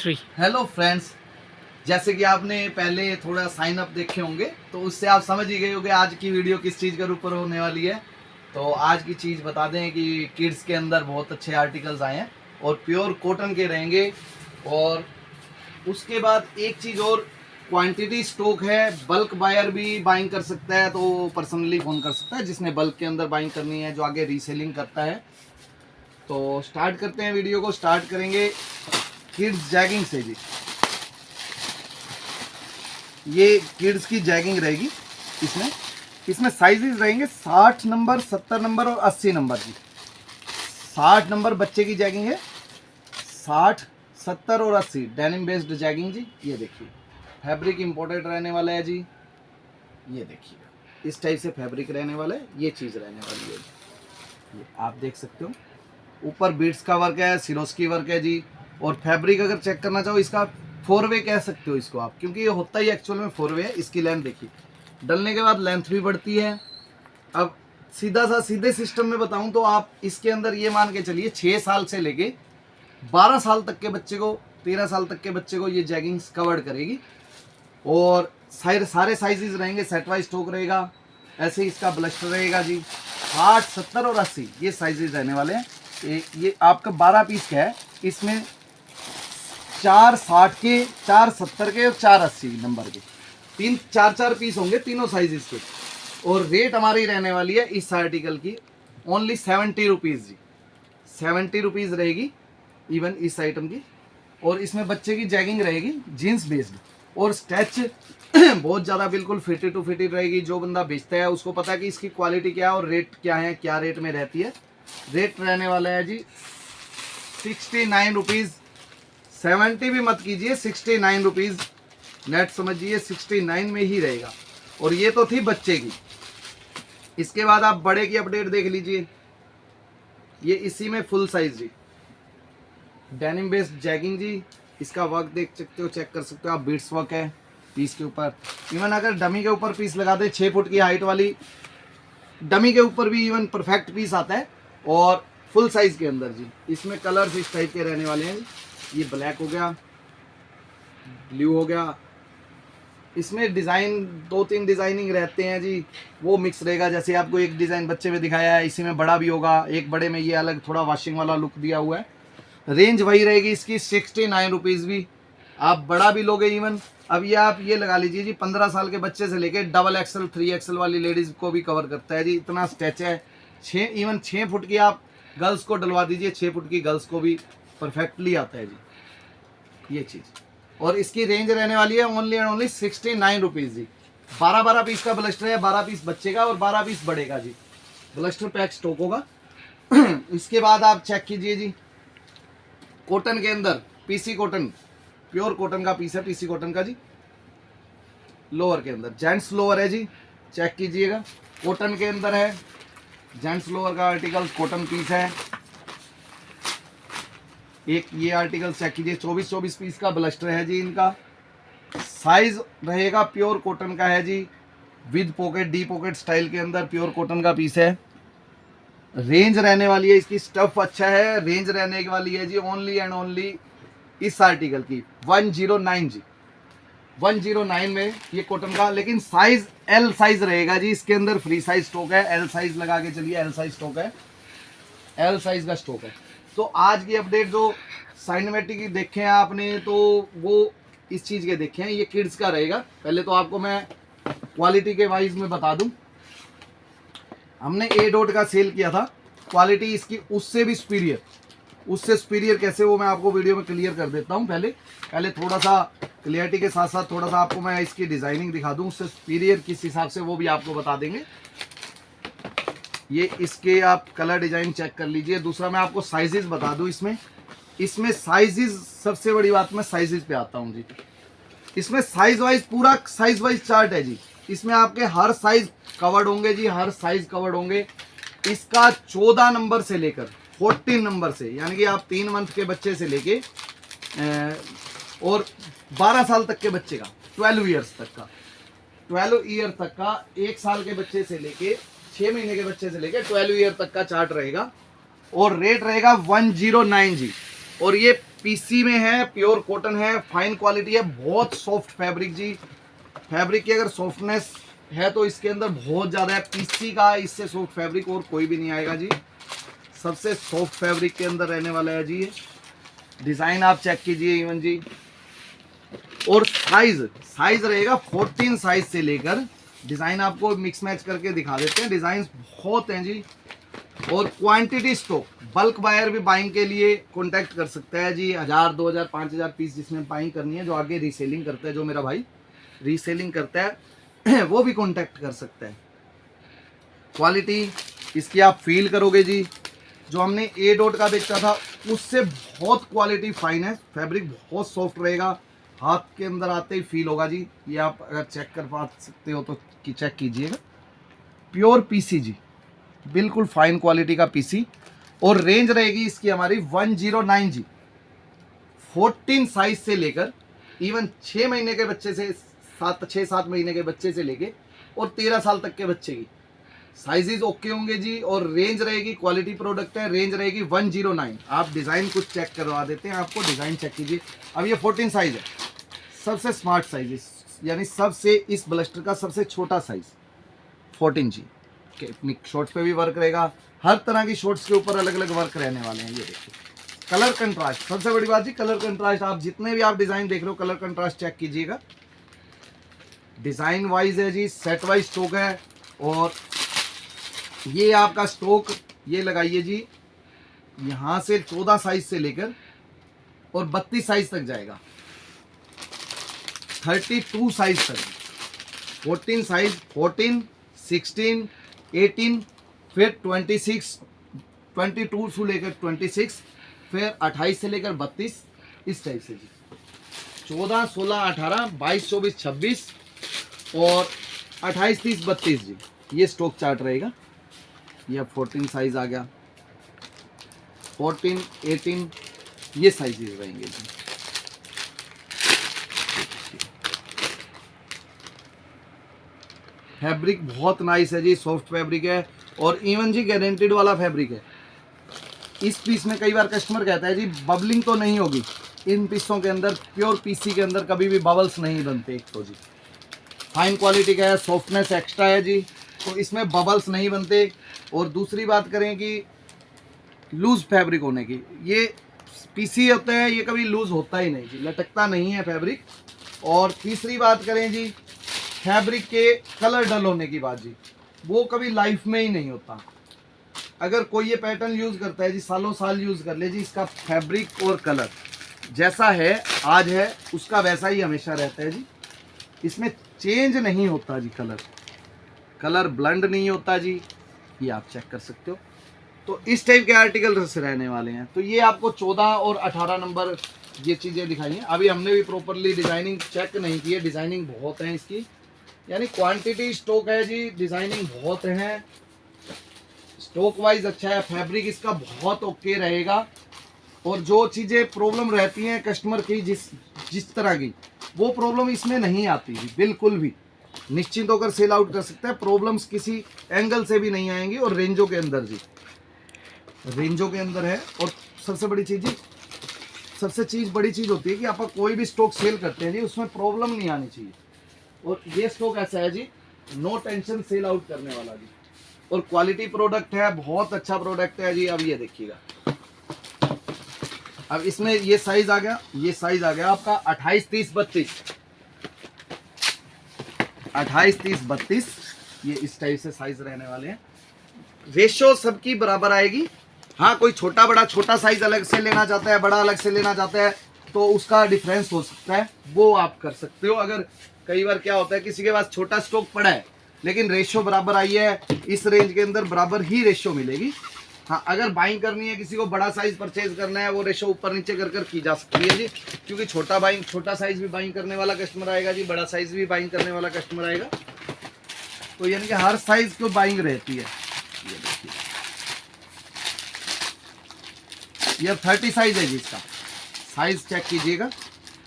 3। Hello friends, जैसे कि आपने पहले थोड़ा साइन अप देखे होंगे तो उससे आप समझ ही गए होंगे आज की वीडियो किस चीज़ के ऊपर होने वाली है। तो आज की चीज़ बता दें कि किड्स के अंदर बहुत अच्छे आर्टिकल्स आए हैं और प्योर कॉटन के रहेंगे। और उसके बाद एक चीज़ और, क्वांटिटी स्टॉक है, बल्क बायर भी बाइंग कर सकता है, तो पर्सनली फ़ोन कर सकता है जिसने बल्क के अंदर बाइंग करनी है, जो आगे रीसेलिंग करता है। तो स्टार्ट करते हैं वीडियो को। स्टार्ट करेंगे किड्स जैगिंग से जी। ये किड्स की जैगिंग रहेगी। इसमें साइजेस रहेंगे 60 नंबर, 70 नंबर और 80 नंबर की। 60 नंबर बच्चे की जैगिंग है, 60, 70 और 80 डेनिम बेस्ड जैगिंग जी। ये देखिए फैब्रिक इंपोर्टेड रहने वाला है जी। ये देखिए इस टाइप से फैब्रिक रहने वाला है, ये चीज़ रहने वाली है। ये आप देख सकते हो, ऊपर बीड्स का वर्क है, सिरोस्की वर्क है जी। और फैब्रिक अगर चेक करना चाहो, इसका 4 वे कह सकते हो इसको आप, क्योंकि ये होता ही एक्चुअल में 4 वे है। इसकी लेंथ देखिए, डलने के बाद लेंथ भी बढ़ती है। अब सीधे सिस्टम में बताऊं तो आप इसके अंदर ये मान के चलिए 6 साल से लेके 12 साल तक के बच्चे को, 13 साल तक के बच्चे को ये जैगिंग्स कवर करेगी। और सारे साइजेस रहेंगे, सेट वाइज स्टॉक रहेगा। ऐसे ही इसका ब्लस्टर रहेगा जी। 60, 70 और 80 ये साइजेस रहने वाले हैं। ये आपका 12 पीस का है। इसमें 4 60 के, 4 70 के और 4 80 नंबर के 4 पीस होंगे तीनों साइजेस के। और रेट हमारी रहने वाली है इस आर्टिकल की ओनली 70 रुपीज़ जी। 70 रुपीज़ रहेगी इवन इस आइटम की। और इसमें बच्चे की जैगिंग रहेगी जीन्स बेस्ड और स्टैच बहुत ज़्यादा बिल्कुल फिटेड टू फिटेड रहेगी। जो बंदा बेचता है उसको पता है कि इसकी क्वालिटी क्या है और रेट क्या है, क्या रेट में रहती है। रेट रहने वाला है जी 69 रुपीज़। 70 भी मत कीजिए, 69 रुपीज़ नेट समझिए, 69 में ही रहेगा। और ये तो थी बच्चे की। इसके बाद आप बड़े की अपडेट देख लीजिए। ये इसी में फुल साइज जी, डेनिम बेस्ड जैगिंग जी। इसका वर्क देख सकते हो, चेक कर सकते हो आप, बीट्स वर्क है पीस के ऊपर। इवन अगर डमी के ऊपर पीस लगा दे, 6 फुट की हाइट वाली डमी के ऊपर भी इवन परफेक्ट पीस आता है। और फुल साइज के अंदर जी। इसमें कलर्स इस टाइप के रहने वाले हैं। ये ब्लैक हो गया, ब्लू हो गया। इसमें डिज़ाइन 2-3 डिज़ाइनिंग रहते हैं जी, वो मिक्स रहेगा। जैसे आपको एक डिज़ाइन बच्चे में दिखाया है, इसी में बड़ा भी होगा, एक बड़े में ये अलग थोड़ा वॉशिंग वाला लुक दिया हुआ है। रेंज वही रहेगी इसकी 69 रुपीज़ भी। आप बड़ा भी लोगे इवन, अब ये आप ये लगा लीजिए जी, 15 साल के बच्चे से लेके डबल एक्सल 3XL वाली लेडीज़ को भी कवर करता है जी। इतना स्ट्रेच है। 6 फुट की आप गर्ल्स को डलवा दीजिए, 6 फुट की गर्ल्स को भी परफेक्टली आता है जी ये चीज़। और इसकी रेंज रहने वाली है ओनली एंड ओनली 69 रुपीज़ जी। 12 पीस का ब्लस्टर है, 12 पीस बच्चे का और 12 पीस बड़े का जी। ब्लस्टर पैक स्टॉक होगा। इसके बाद आप चेक कीजिए जी, कॉटन के अंदर पीसी कॉटन, प्योर कॉटन का पीस है, पीसी कॉटन का जी। लोअर के अंदर जेंट्स लोअर है जी, चेक कीजिएगा। कॉटन के अंदर है, जेंट्स लोअर का आर्टिकल कॉटन पीस है। एक ये आर्टिकल चेक कीजिए, 24 पीस का ब्लस्टर है जी। इनका साइज रहेगा प्योर कॉटन का है जी, with pocket, D pocket style के अंदर प्योर कॉटन का पीस है। रेंज रहने वाली है इसकी, स्टफ अच्छा है, रेंज रहने वाली है जी ओनली एंड ओनली इस आर्टिकल की 109 जी। 109 में ये कॉटन का, लेकिन साइज एल साइज रहेगा जी। इसके अंदर फ्री साइज स्टॉक है, एल साइज लगा के चलिए, एल साइज स्टॉक है, एल साइज का स्टॉक है। तो आज की अपडेट जो साइनेमेटिक की देखे हैं आपने, तो वो इस चीज़ के देखे हैं। ये किड्स का रहेगा। पहले तो आपको मैं क्वालिटी के वाइज में बता दूं, हमने ए डॉट का सेल किया था, क्वालिटी इसकी उससे भी सुपीरियर, उससे सुपीरियर कैसे वो मैं आपको वीडियो में क्लियर कर देता हूँ। पहले थोड़ा सा क्लियरिटी के साथ साथ थोड़ा सा आपको मैं इसकी डिज़ाइनिंग दिखा दूँ, उससे सुपीरियर किस हिसाब से वो भी आपको बता देंगे। ये इसके आप कलर डिज़ाइन चेक कर लीजिए। दूसरा मैं आपको साइजेस बता दूँ। इसमें साइजेस, सबसे बड़ी बात मैं साइजेस पे आता हूँ जी। इसमें साइज वाइज, पूरा साइज वाइज चार्ट है जी। इसमें आपके हर साइज कवर्ड होंगे जी, हर साइज कवर्ड होंगे। इसका 14 नंबर से लेकर 14 नंबर से, यानी कि आप 3 मंथ के बच्चे से लेके और 12 साल तक के बच्चे का, 12 ईयर्स तक का, 12 ईयर तक का, 1 साल के बच्चे से लेके 6 महीने के बच्चे से लेके 12 ईयर तक का चार्ट रहेगा। और रेट रहेगा 109 जी। और ये पीसी में है, प्योर कॉटन है, फाइन क्वालिटी है, बहुत सॉफ्ट फैब्रिक जी। फैब्रिक की अगर सॉफ्टनेस है तो इसके अंदर बहुत ज़्यादा है। पीसी का इससे सॉफ्ट फैब्रिक और कोई भी नहीं आएगा जी। सबसे सॉफ्ट फैब्रिक के अंदर रहने वाला है जी ये। डिज़ाइन आप चेक कीजिए इवन जी। और साइज रहेगा 14 साइज से लेकर, डिज़ाइन आपको मिक्स मैच करके दिखा देते हैं, डिज़ाइन बहुत हैं जी। और क्वांटिटी स्टॉक, बल्क बायर भी बाइंग के लिए कांटेक्ट कर सकता है जी। 1000, 2000, 5000 पीस जिसमें बाइंग करनी है, जो आगे रीसेलिंग करता है, जो मेरा भाई रीसेलिंग करता है वो भी कांटेक्ट कर सकता है। क्वालिटी इसकी आप फील करोगे जी, जो हमने ए डॉट का बेचा था उससे बहुत क्वालिटी फाइन है। फैब्रिक बहुत सॉफ्ट रहेगा, हाथ के अंदर आते ही फील होगा जी। ये आप अगर चेक कर पा सकते हो तो चेक कीजिएगा। प्योर पीसी जी, बिल्कुल फाइन क्वालिटी का पीसी। और रेंज रहेगी इसकी हमारी 109 जी। 14 साइज से लेकर इवन 6 महीने के बच्चे से 6-7 महीने के बच्चे से लेके और 13 साल तक के बच्चे की साइजेस ओके होंगे जी। और रेंज रहेगी, क्वालिटी प्रोडक्ट है, रेंज रहेगी 109। आप डिज़ाइन कुछ चेक करवा देते हैं आपको, डिज़ाइन चेक कीजिए। अब ये 14 साइज है, सबसे स्मार्ट साइज, यानी सबसे इस ब्लस्टर का सबसे छोटा साइज 14 जी। अपनी शॉर्ट्स पे भी वर्क रहेगा, हर तरह की शॉर्ट्स के ऊपर अलग अलग वर्क रहने वाले हैं। ये देखिए कलर कंट्रास्ट, सबसे बड़ी बात जी कलर कंट्रास्ट। आप जितने भी आप डिज़ाइन देख रहे हो, कलर कंट्रास्ट चेक कीजिएगा। डिज़ाइन वाइज है जी, सेट वाइज स्टॉक है। और ये आपका स्टॉक ये लगाइए जी, यहाँ से 14 साइज से लेकर और 32 साइज तक जाएगा, 32 साइज तक। 14 साइज, 14, 16, 18, फिर 26, 22 से लेकर 26, फिर 28 से लेकर 32, इस टाइप से जी। 14, 16, 18, 22, 24, 26 और 28, 30, 32 जी, ये स्टॉक चार्ट रहेगा। ये 14 साइज आ गया, 14, 18, ये साइजेस रहेंगे जी। फैब्रिक बहुत नाइस है जी, सॉफ्ट फैब्रिक है और इवन जी गारंटेड वाला फैब्रिक है। इस पीस में कई बार कस्टमर कहता है जी बबलिंग तो नहीं होगी, इन पीसों के अंदर प्योर पीसी के अंदर कभी भी बबल्स नहीं बनते। एक तो जी फाइन क्वालिटी का है, सॉफ्टनेस एक्स्ट्रा है जी, तो इसमें बबल्स नहीं बनते। और दूसरी बात करें कि लूज फैब्रिक होने की, ये पीसी होता है, ये कभी लूज होता ही नहीं जी, लटकता नहीं है फैब्रिक। और तीसरी बात करें जी फैब्रिक के कलर डल होने की बात जी, वो कभी लाइफ में ही नहीं होता। अगर कोई ये पैटर्न यूज़ करता है जी, सालों साल यूज़ कर ले जी, इसका फैब्रिक और कलर जैसा है आज है उसका वैसा ही हमेशा रहता है जी, इसमें चेंज नहीं होता जी। कलर ब्लेंड नहीं होता जी, ये आप चेक कर सकते हो। तो इस टाइप के आर्टिकल से रहने वाले हैं। तो ये आपको 14 और 18 नंबर ये चीज़ें दिखाई हैं। अभी हमने भी प्रॉपरली डिज़ाइनिंग चेक नहीं की है, डिज़ाइनिंग बहुत है इसकी, यानी क्वांटिटी स्टॉक है जी, डिज़ाइनिंग बहुत है, स्टॉक वाइज अच्छा है, फैब्रिक इसका बहुत ओके रहेगा। और जो चीज़ें प्रॉब्लम रहती हैं कस्टमर की जिस तरह की, वो प्रॉब्लम इसमें नहीं आती जी, बिल्कुल भी निश्चिंत होकर सेल आउट कर सकते हैं। प्रॉब्लम्स किसी एंगल से भी नहीं आएंगी। और रेंजों के अंदर जी, रेंजों के अंदर है। और सबसे बड़ी चीज़ जी, सबसे बड़ी चीज़ होती है कि आप कोई भी स्टॉक सेल करते हैं जी, उसमें प्रॉब्लम नहीं आनी चाहिए। और ये स्टॉक ऐसा है जी, नो टेंशन सेल आउट करने वाला जी। और क्वालिटी प्रोडक्ट है, बहुत अच्छा प्रोडक्ट है जी। अब ये देखिएगा, अब इसमें ये साइज आ गया, ये साइज आ गया आपका 28, 30, 32, 28, 30, 32, ये इस टाइप से साइज रहने वाले हैं। रेशो सबकी बराबर आएगी। हाँ, कोई छोटा बड़ा, छोटा साइज अलग से लेना चाहता है, बड़ा अलग से लेना चाहता है, तो उसका डिफरेंस हो सकता है, वो आप कर सकते हो। अगर कई बार क्या होता है किसी के पास छोटा स्टॉक पड़ा है लेकिन रेशो बराबर आई है, इस रेंज के अंदर बराबर ही रेशो मिलेगी। हाँ, अगर बाइंग करनी है, किसी को बड़ा साइज परचेज करना है, वो रेशो ऊपर नीचे कर की जा सकती है जी, क्योंकि छोटा साइज भी बाइंग करने वाला कस्टमर आएगा जी, बड़ा साइज भी बाइंग करने वाला कस्टमर आएगा। तो यानी कि हर साइज को बाइंग रहती है। ये देखिए, ये 30 साइज है जी, इसका साइज चेक कीजिएगा।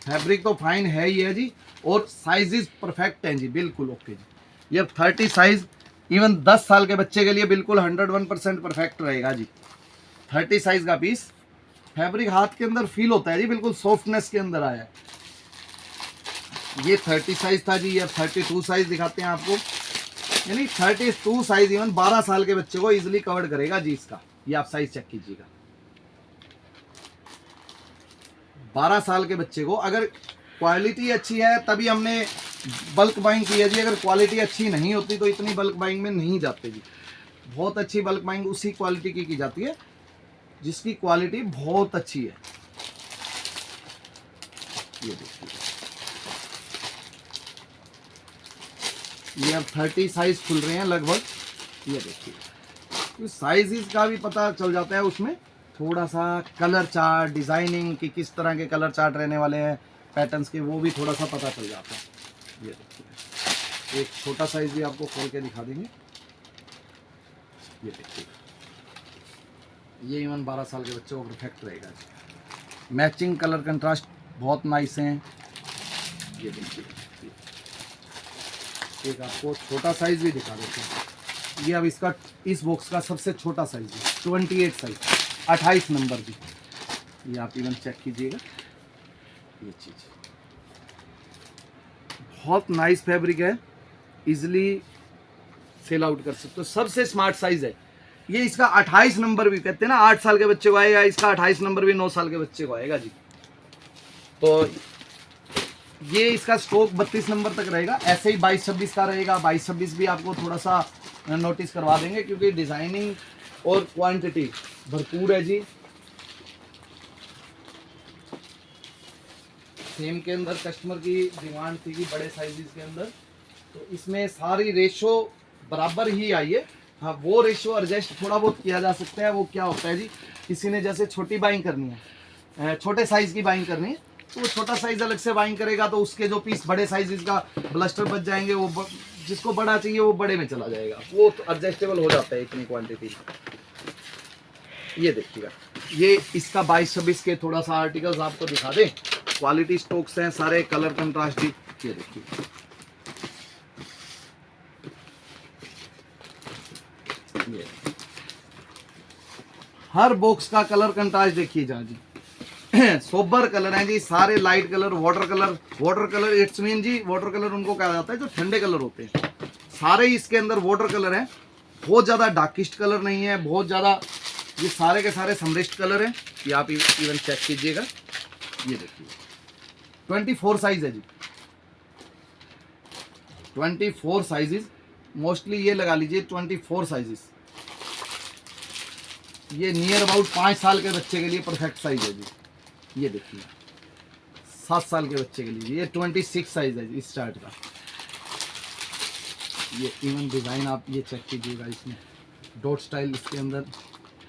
फैब्रिक तो फाइन है ही है जी, और साइजेस परफेक्ट हैं जी, बिल्कुल ओके जी। ये 30 साइज इवन 10 साल के बच्चे के लिए बिल्कुल 101% परफेक्ट रहेगा जी। 30 साइज का पीस फैब्रिक हाथ के अंदर फील होता है जी, बिल्कुल सॉफ्टनेस के अंदर आया है। ये 30 साइज था जी, अब 32 साइज दिखाते हैं आपको, यानी 32 साइज इवन 12 साल के बच्चे को इजीली कवर करेगा जी इसका। ये आप साइज चेक कीजिएगा, 12 साल के बच्चे को। अगर क्वालिटी अच्छी है तभी हमने बल्क बाइंग की है जी, अगर क्वालिटी अच्छी नहीं होती तो इतनी बल्क बाइंग में नहीं जाते जी। बहुत अच्छी बल्क बाइंग उसी क्वालिटी की जाती है जिसकी क्वालिटी बहुत अच्छी है। ये देखिए, ये अब 30 साइज खुल रहे हैं लगभग। ये देखिए, तो साइज का भी पता चल जाता है उसमें, थोड़ा सा कलर चार्ट, डिजाइनिंग कि किस तरह के कलर चार्ट रहने वाले हैं पैटर्न्स के, वो भी थोड़ा सा पता चल जाता है। ये देखिए, एक छोटा साइज भी आपको खोल के दिखा देंगे। ये देखिए, ये इवन 12 साल के बच्चे को परफेक्ट रहेगा। मैचिंग कलर कंट्रास्ट बहुत नाइस हैं। ये देखिए, एक आपको छोटा साइज भी दिखा देते हैं। ये अब इसका, इस बॉक्स का सबसे छोटा साइज है 28 साइज, 28 नंबर भी। ये आप इवन चेक कीजिएगा, ये चीज बहुत नाइस फैब्रिक है, इजिली सेल आउट कर सकते हो। सबसे स्मार्ट साइज है ये, इसका 28 नंबर भी कहते हैं ना, 8 साल के बच्चे को आएगा, इसका 28 नंबर भी 9 साल के बच्चे को आएगा जी। तो ये इसका स्टॉक 32 नंबर तक रहेगा, ऐसे ही 22-26 का रहेगा। 22-26 भी आपको थोड़ा सा नोटिस करवा देंगे क्योंकि डिजाइनिंग और क्वांटिटी भरपूर है जी। सेम के अंदर कस्टमर की डिमांड थी कि बड़े साइजेस के अंदर, तो इसमें सारी रेशो बराबर ही आई है। हाँ, वो रेशो एडजस्ट थोड़ा बहुत किया जा सकता है। वो क्या होता है जी, किसी ने जैसे छोटी बाइंग करनी है, छोटे साइज की बाइंग करनी है, तो वो छोटा साइज अलग से बाइंग करेगा, तो उसके जो पीस बड़े साइज का ब्लस्टर बच जाएंगे, वो जिसको बड़ा चाहिए वो बड़े में चला जाएगा, वो तो एडजस्टेबल हो जाता है इतनी क्वांटिटी। ये देखिएगा, ये इसका 22-26 के थोड़ा सा आर्टिकल्स आपको दिखा दें। क्वालिटी स्टॉक्स हैं सारे, कलर कंट्रास्ट भी। ये देखिए, ये हर बॉक्स का कलर कंट्रास्ट देखिए जहाँ जी सोबर कलर हैं जी, सारे light colour, water colour. Water colour it's mean जी, वाटर कलर उनको कहा जाता है जो ठंडे कलर होते हैं। सारे इसके अंदर वाटर कलर हैं, बहुत ज़्यादा डार्किस्ट कलर नहीं है, बहुत ज़्यादा, ये सारे के सारे समरिस्ट कलर हैं। ये आप इवन चेक कीजिएगा। ये देखिए, 24 साइज है जी, 24 साइजेस, मोस्टली ये लगा लीजिए 24 साइजेस। ये नियर अबाउट 5 साल के बच्चे के लिए परफेक्ट साइज है जी। ये देखिए, 7 साल के बच्चे के लिए ये 26 साइज है जी स्टार्ट का। ये इवन डिज़ाइन आप ये चेक कीजिएगा, इसमें डॉट स्टाइल इसके अंदर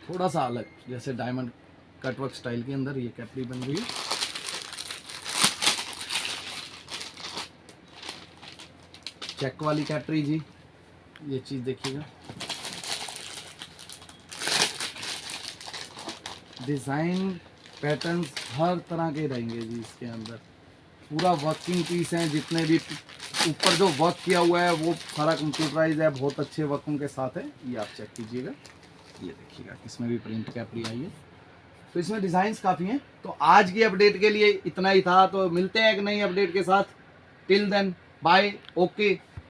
थोड़ा सा अलग, जैसे डायमंड कटवर्क स्टाइल के अंदर ये कैपरी बन रही है। चेक वाली कैपरी जी, ये चीज़ देखिएगा। डिज़ाइन पैटर्न्स हर तरह के रहेंगे जी इसके अंदर। पूरा वर्किंग पीस है, जितने भी ऊपर जो वर्क किया हुआ है वो सारा कंप्यूटराइज है, बहुत अच्छे वर्कों के साथ है। ये आप चेक कीजिएगा, ये देखिएगा, इसमें भी प्रिंट कैपरी आई है। तो इसमें डिज़ाइंस काफ़ी हैं। तो आज की अपडेट के लिए इतना ही था, तो मिलते हैं एक नई अपडेट के साथ। Till then bye, okay.